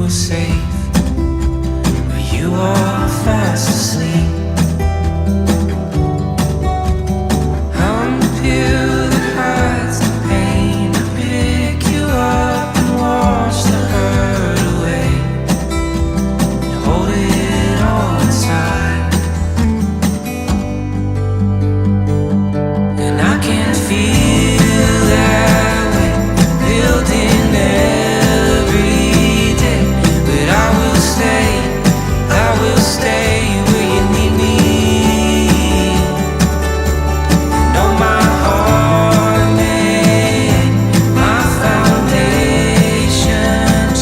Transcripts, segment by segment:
were safe, but you are fast asleep. I'm the pill that hides the pain. I pick you up and wash the hurt away. You hold it all inside, and I can feel that way building every day. But I will stay where you need me. Know my heart made my foundation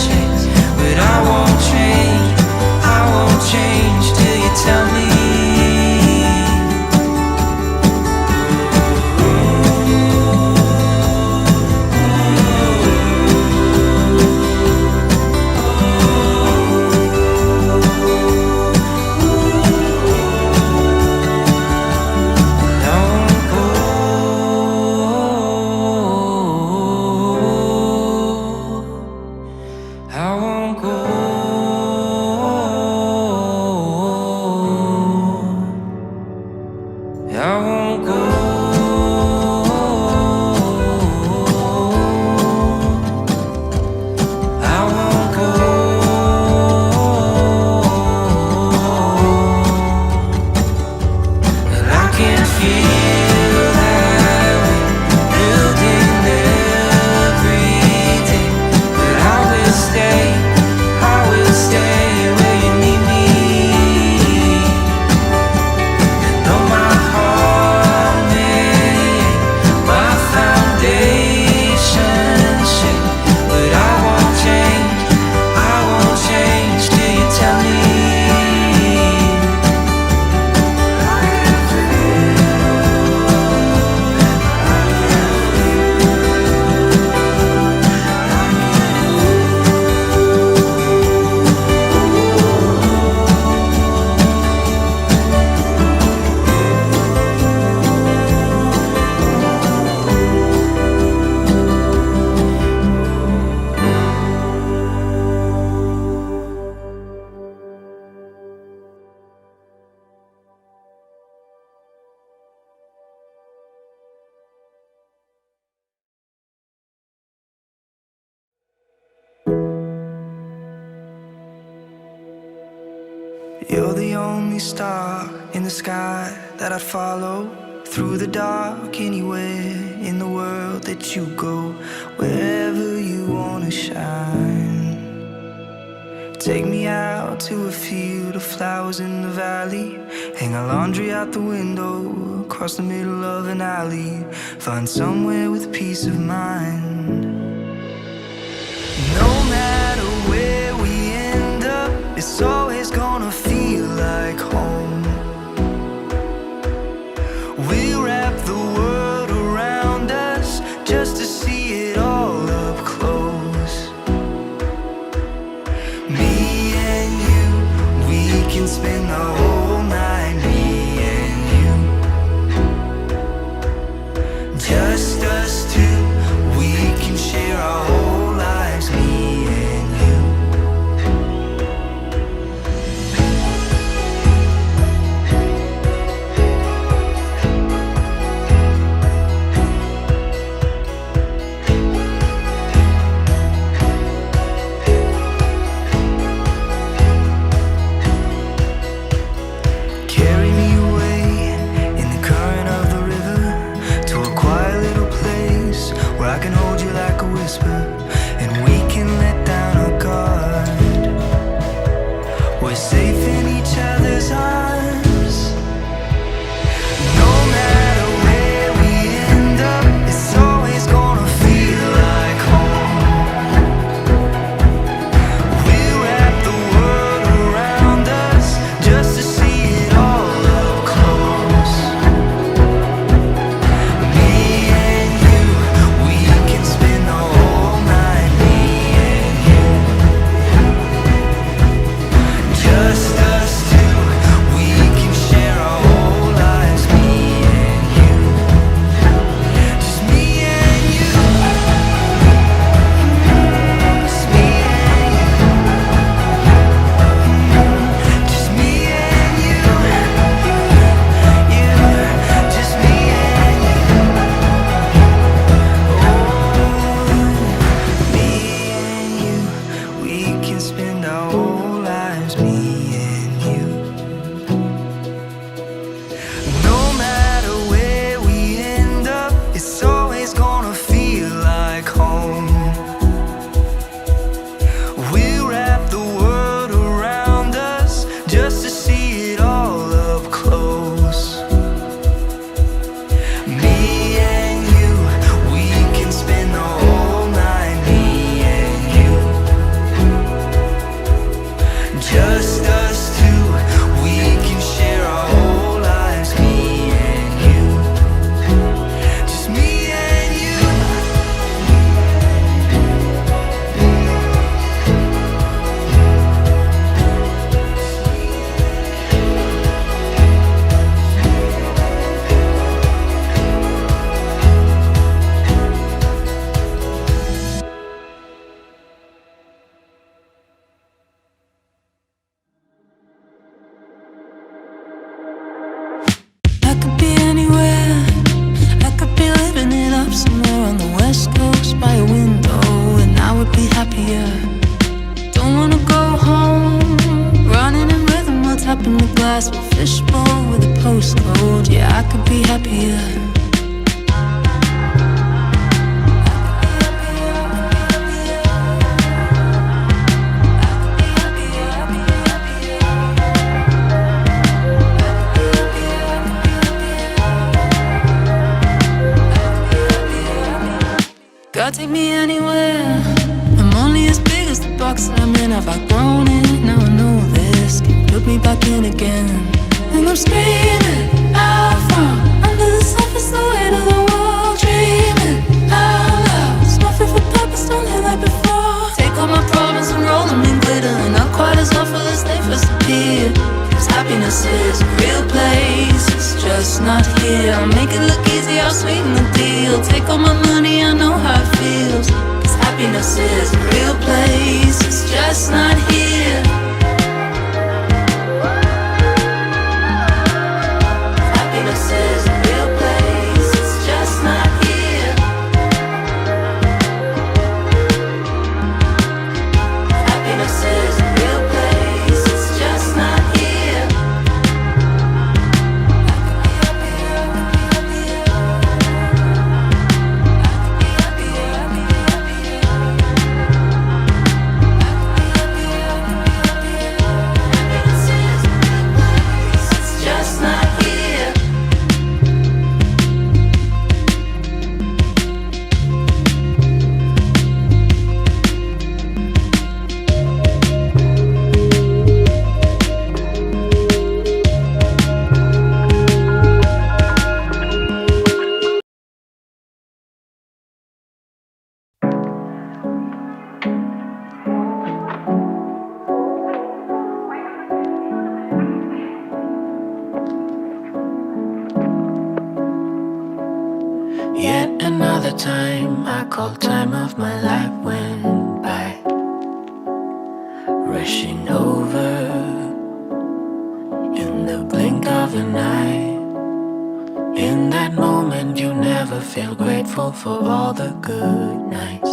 shakes, but I won't change till you tell me. I won't go. I won't go. I won't go. And I can feel that way building every day. But I will stay where you need me. Know my heart made my foundation shake, but I won't change till you tell me. You're the only star in the sky that I'd follow through the dark, anywhere in the world that you go, wherever you wanna shine. Take me out to a field of flowers in the valley, hang our laundry out the window, across the middle of an alley, find somewhere with peace of mind. No matter where we end up, it's always gonna feel like home. We'll wrap the world around us just to see it all up close. Me and you, we can spend the whole night, me and you. Just us two, we can share our whole lives, me and you. be happier. God, take me anywhere. I'm only as big as the box that I'm in. I've outgrown it, now I know this can put me back in again. And I'm screaming out from under the surface, the weight of the world. Dreaming out loud, small fit for purpose, don't live like before. Take all my problems and roll them in glitter, and not quite as awful as they first appear. Cause happiness is a real place, it's just not here. I'll make it look easy, I'll sweeten the deal. Take all my money, I know how it feels. Cause happiness is a real place, it's just not here. Happiness is a real place, it's just not here. Happiness is a real place, it's just not here. Yet another time I call time of my life went by, rushing over in the blink of an eye. In that moment you never feel grateful for all the good nights.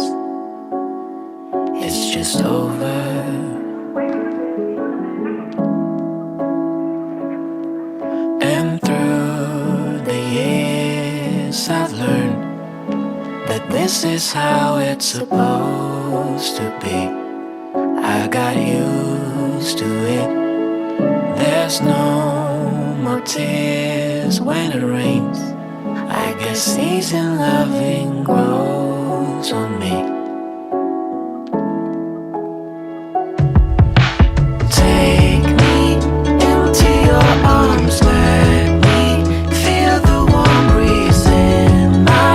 It's just over. And through the years I've learned that this is how it's supposed to be. I got used to it. There's no more tears when it rains. I guess season loving grows on me. Take me into your arms, let me feel the warm breeze in my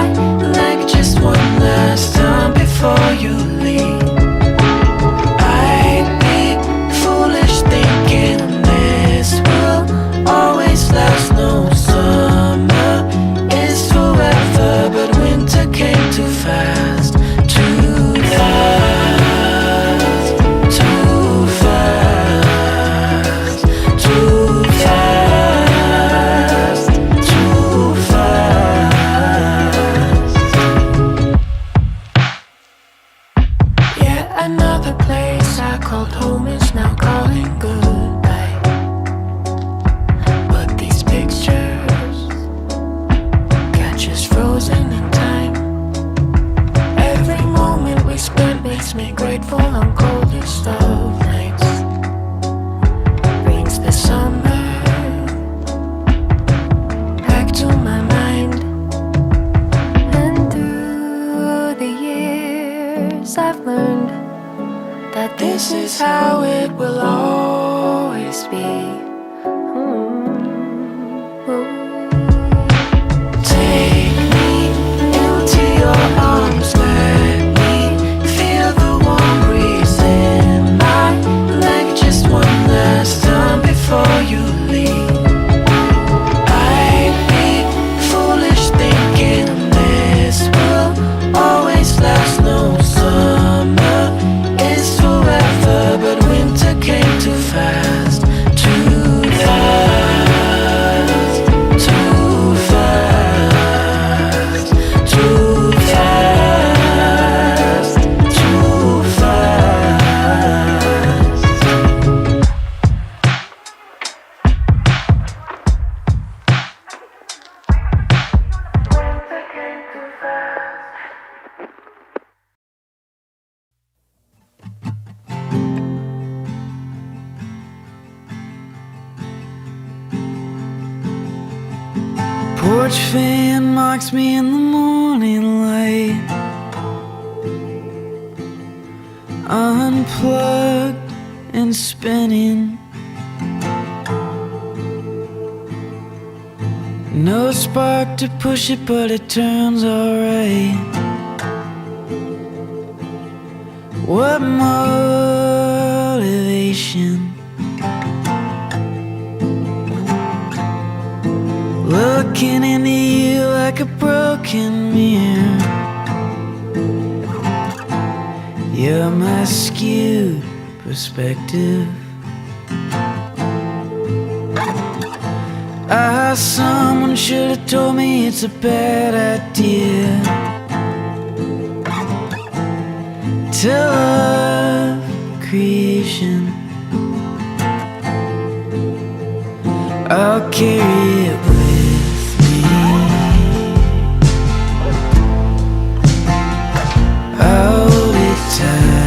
leg. Just one last time before you leave. I'd be foolish thinking this will always last. No, summer is forever, but winter came too fast, too fast, too fast, too fast, too fast. Yet another place I called home is now calling goodbye. But these pictures catch us frozen in time. Every moment we spent makes me grateful on coldest of nights. Brings the summer back to my mind. And through the years I've learned that this is how it will always be. Take me into your arms, let me feel the warm breeze in my leg. Just one last time before you leave. I'd be foolish thinking this will always last. No, summer is forever, but winter came too fast, too fan mocks me in the morning light. Unplugged and spinning. No spark to push it, but it turns alright. What motivation? Looking into you like a broken mirror. You're my skewed perspective. Someone should have told me it's a bad idea to love creation. I'll carry it with me. I'll hold it tight.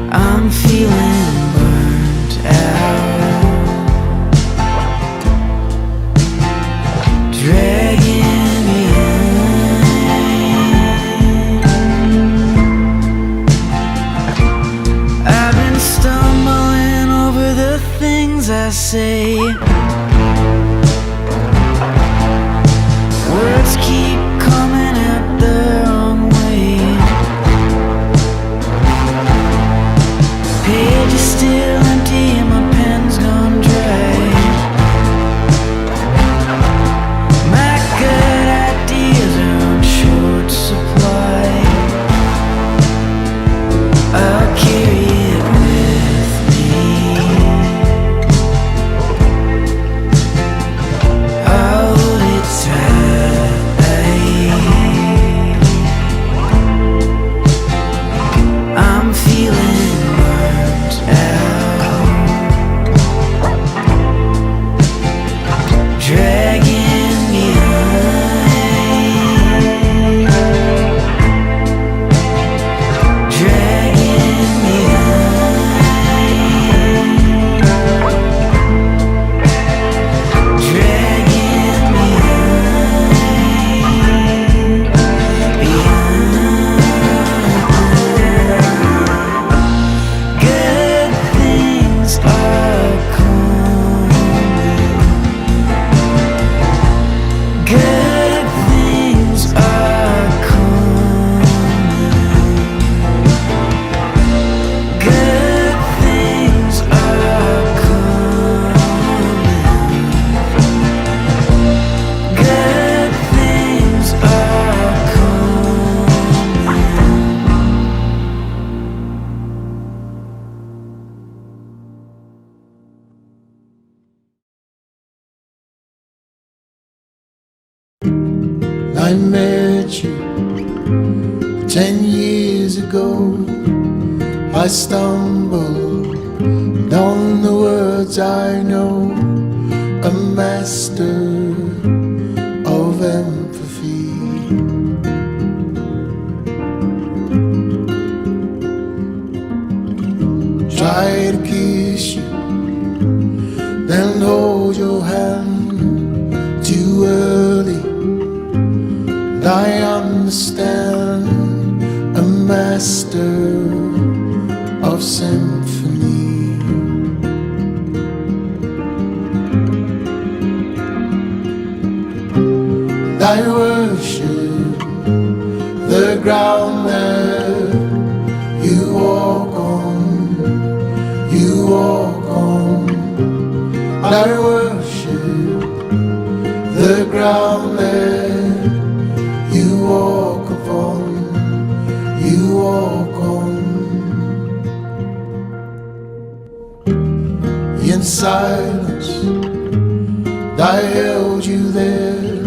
I'm feeling burnt out, dragging me in. I've been stumbling over the things I say. Words keep coming out the wrong way. Page is still empty and my pen's gone dry. My good ideas are on short supply. I'll carry it with me. I'll hold it tight. I'm feeling burnt out, dragging me on, dragging me on, dragging me on. Good things are coming. Good things are coming. Good things are coming. Good things are I met you 10 years ago. I stumbled on the words I know, a master of empathy. Try to kiss you, then hold your hand too early. I understand, a master of symphony. I worship the ground that you walk on, you walk on. I worship the ground that you walk upon, you walk on. In silence, I held you there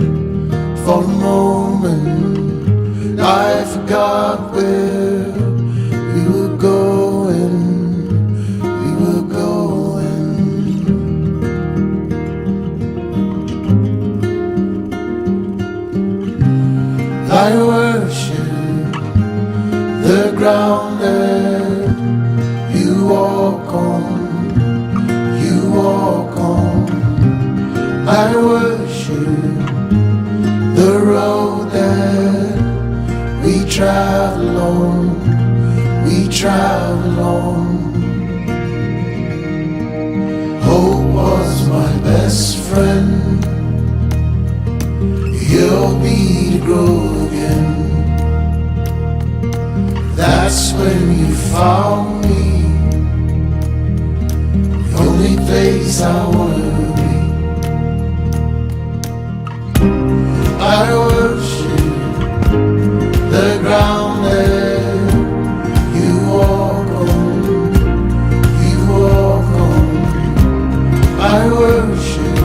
for a moment. I forgot where we were going, we were going. I worship the ground that you walk on, you walk I worship the road that we travel on, we travel on. Hope was my best friend. He'll be to grow again. That's when you found me, the only place I wanna be. I worship the ground that you walk on, you walk on. I worship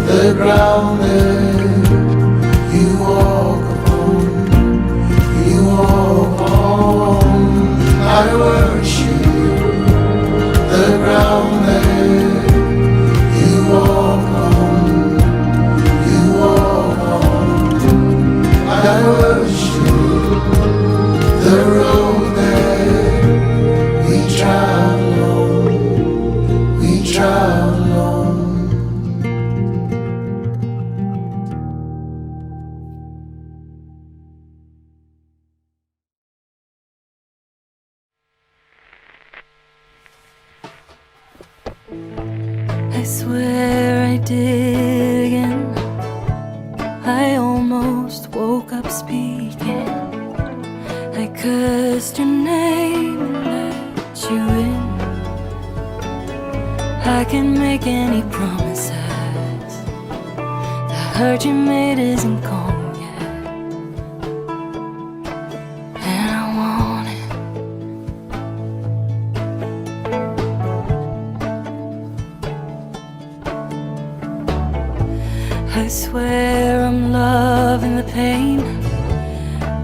the ground that you walk upon, you walk on. I worship the ground that you walk on, you walk on. I worship the road that we travel on, we travel on. I swear I did again. I almost woke up speaking. I cursed your name and let you in. I can make any promises. The hurt you made isn't gone yet, and I want it. I swear I'm loving the pain.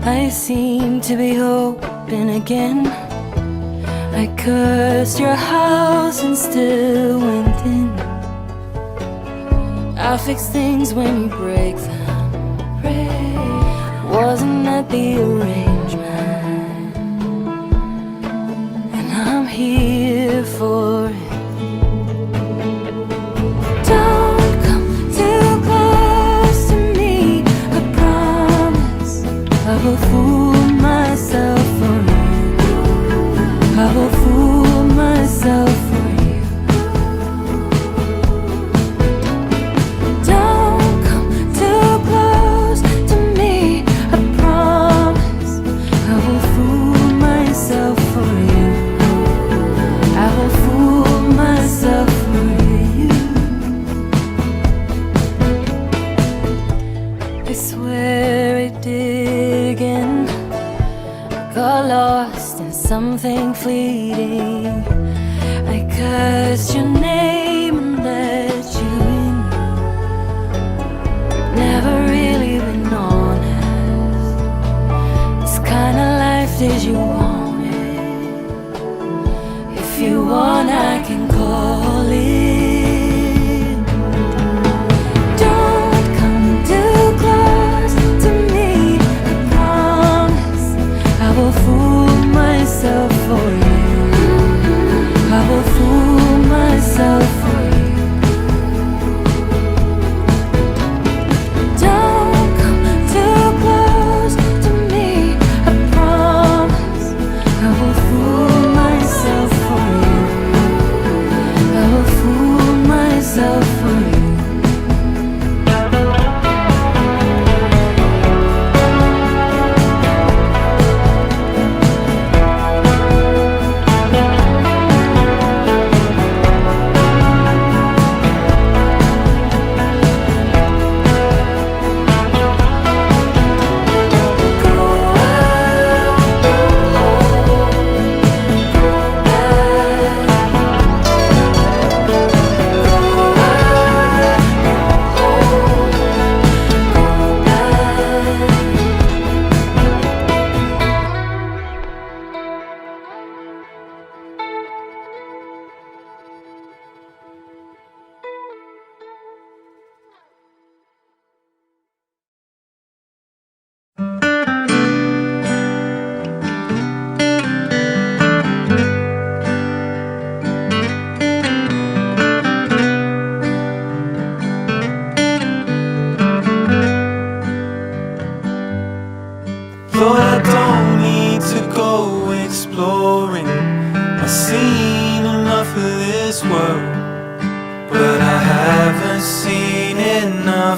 I seem to be hoping again. I cursed your house and still went in. I fix things when you break them. Wasn't that the arrangement? And I'm here for it. I will fool myself for you. I will fool myself for you. Don't come too close to me, I promise. I will fool myself for you. I will fool myself for you. I swear it did again. Got lost in something fleeting. I cursed your name and let you in. Never really been honest. This kind of life did you want it? If you want, I can call it. Don't come too close to me, I promise. I will fool myself for you. I will fool myself for you. Don't come too close to me, I promise. I will fool myself for you. I will fool myself for you.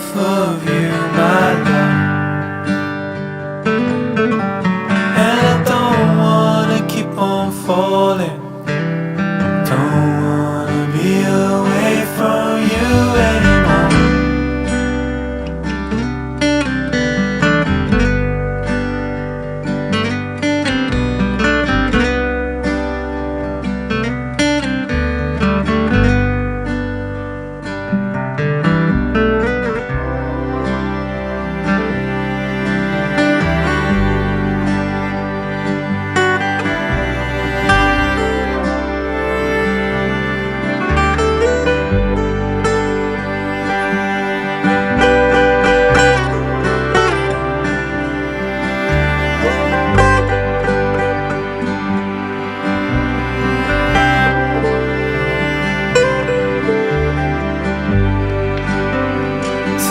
enough of you, my love. And I don't wanna keep on falling. Don't wanna be away from you anymore.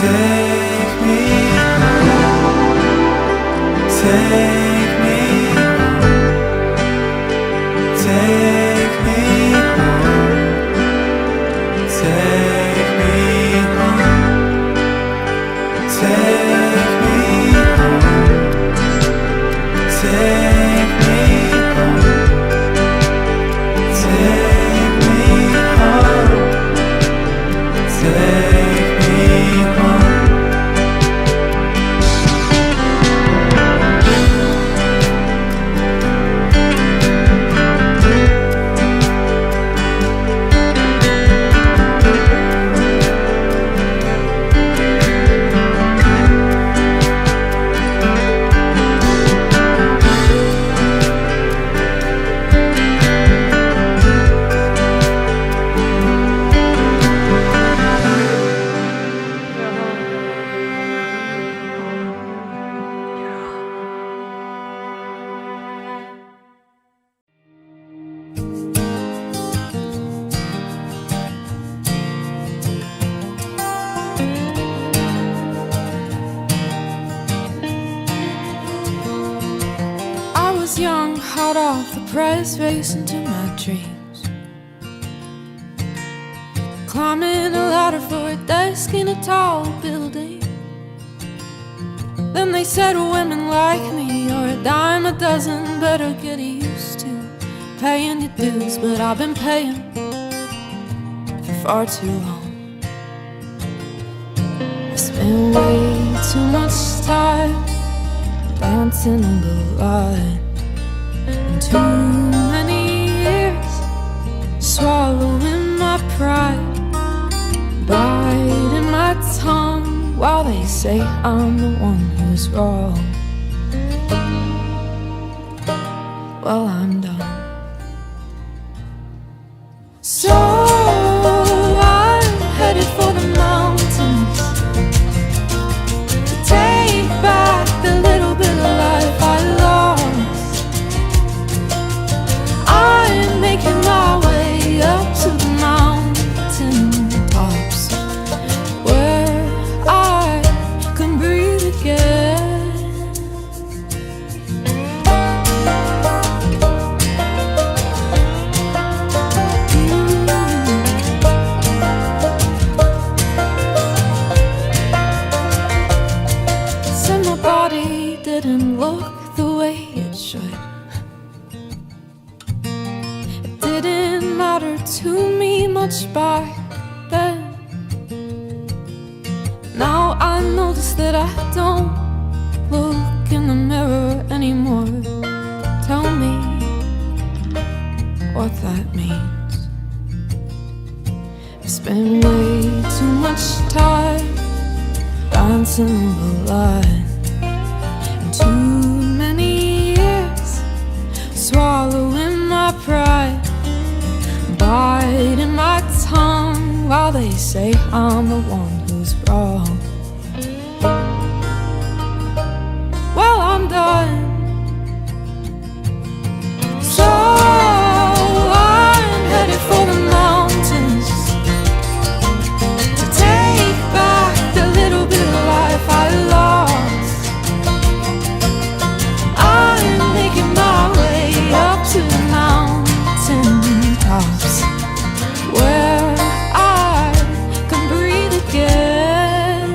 Take me home, take me home, take me home, take me home, take me home, take me home, take me home, take young, hot off the press, racing to my dreams. Climbing a ladder for a desk in a tall building. Then they said women like me are a dime a dozen, better get used to paying your dues. But I've been paying for far too long. I spent way too much time dancing on the line. Too many years swallowing my pride, biting my tongue while they say I'm the one who's wrong. Well, I'm done. So I'm headed for the mountains to take back the little bit of life I lost. I'm making my way up to the mountain tops, where I can breathe again. Said my body didn't look the way it should. Didn't matter to me much back then. Now I notice that I don't look in the mirror anymore. Tell me what that means. I've spent way too much time dancing on the line, and too many years swallowing my pride, biting my tongue while they say I'm the one who's wrong. Well, I'm done. So I'm headed for the mountains to take back the little bit of life I lost. I'm making my way up to the mountain tops, where I can breathe again.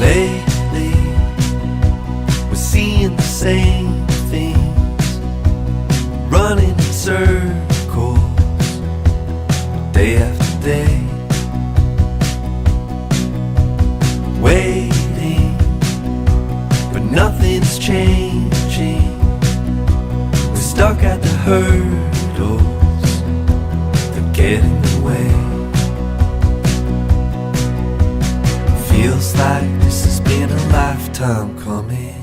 Lately, we're seeing the same things, running in circles, day after day, waiting, but nothing's changing. We're stuck at the hurdles that get in the way. Feels like this has been a lifetime coming.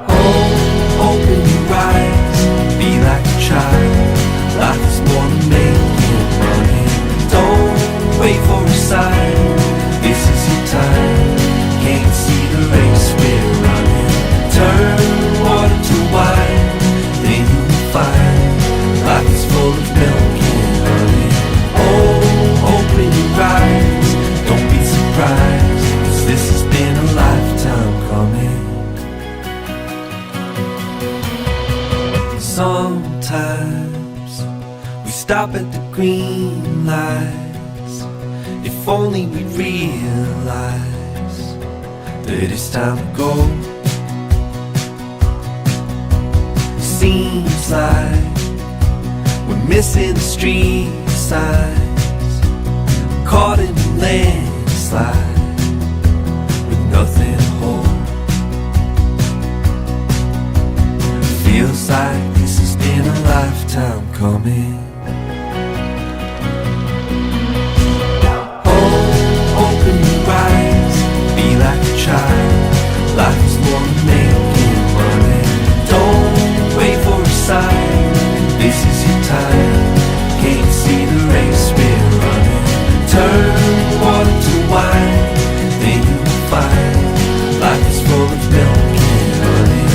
Oh, open your eyes, be like a child. Life is more than making money. Don't wait for a sign, this is your time. Can't see the race we're running. Turn water to wine, then you will find life is full of milk and honey. Oh, open your eyes, don't be surprised, 'cause this has been a lifetime coming. Sometimes we stop at the green lights. If only we realize that it's time to go. Seems like we're missing the street signs, caught in a landslide with nothing to hold. Feels like this has been a lifetime coming. Oh, open your eyes, be like a child. Life is more than making money. Don't wait for a sign, this is your time. Can't see the race we're running. Turn water to wine, then you will find life is full of milk and honey.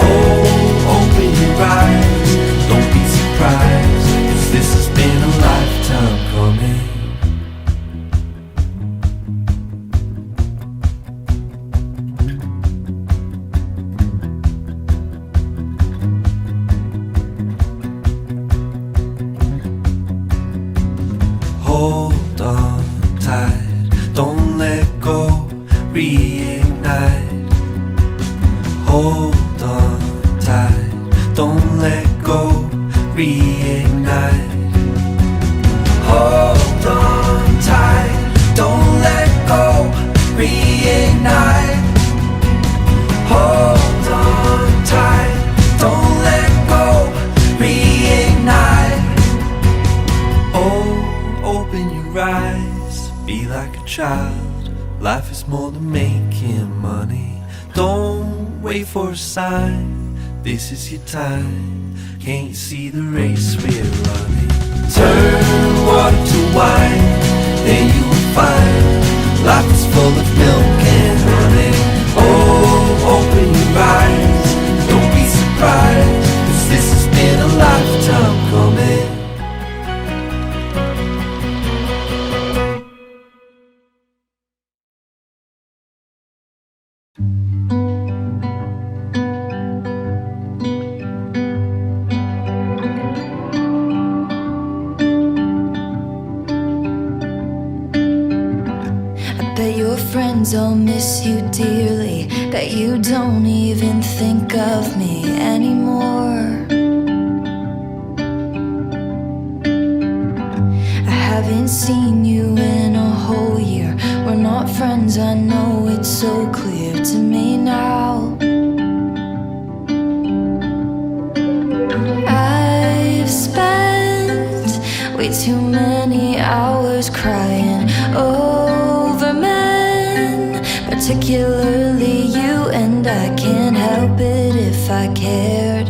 Oh, open your eyes, don't be surprised, 'cause this has been a lifetime coming. Hold on tight, don't let go, reignite. Hold on tight, don't let go, reignite. Hold on tight, don't let go, reignite. Hold on tight, don't let go, reignite. Oh, open your eyes, be like a child. Life is more than making money. Don't wait for a sign, this is your time. Can't see the race we're running. Turn water to wine, then you will find life is full of milk and honey. Oh, open your eyes, don't be surprised, 'cause this has been a lifetime coming. Bet your friends all miss you dearly. Bet you don't even think of me anymore. I haven't seen you in a whole year. We're not friends, I know it's so clear to me now. I've spent way too many hours crying over men, particularly you, and I can't help it if I cared.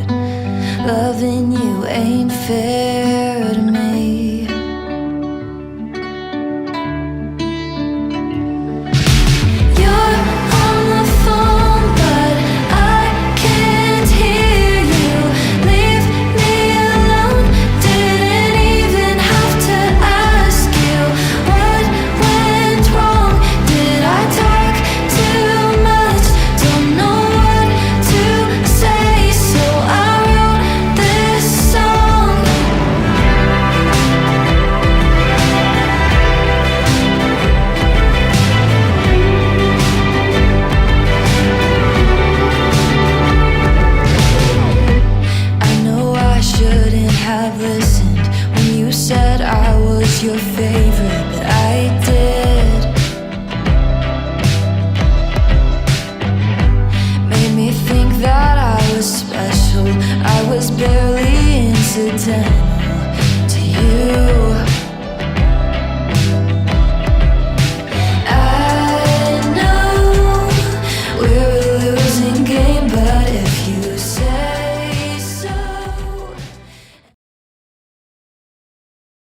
Loving you ain't fair to me. You're on the phone, but I can't hear you. Leave me alone, didn't even have to ask you. What went wrong? Did I talk too accidental.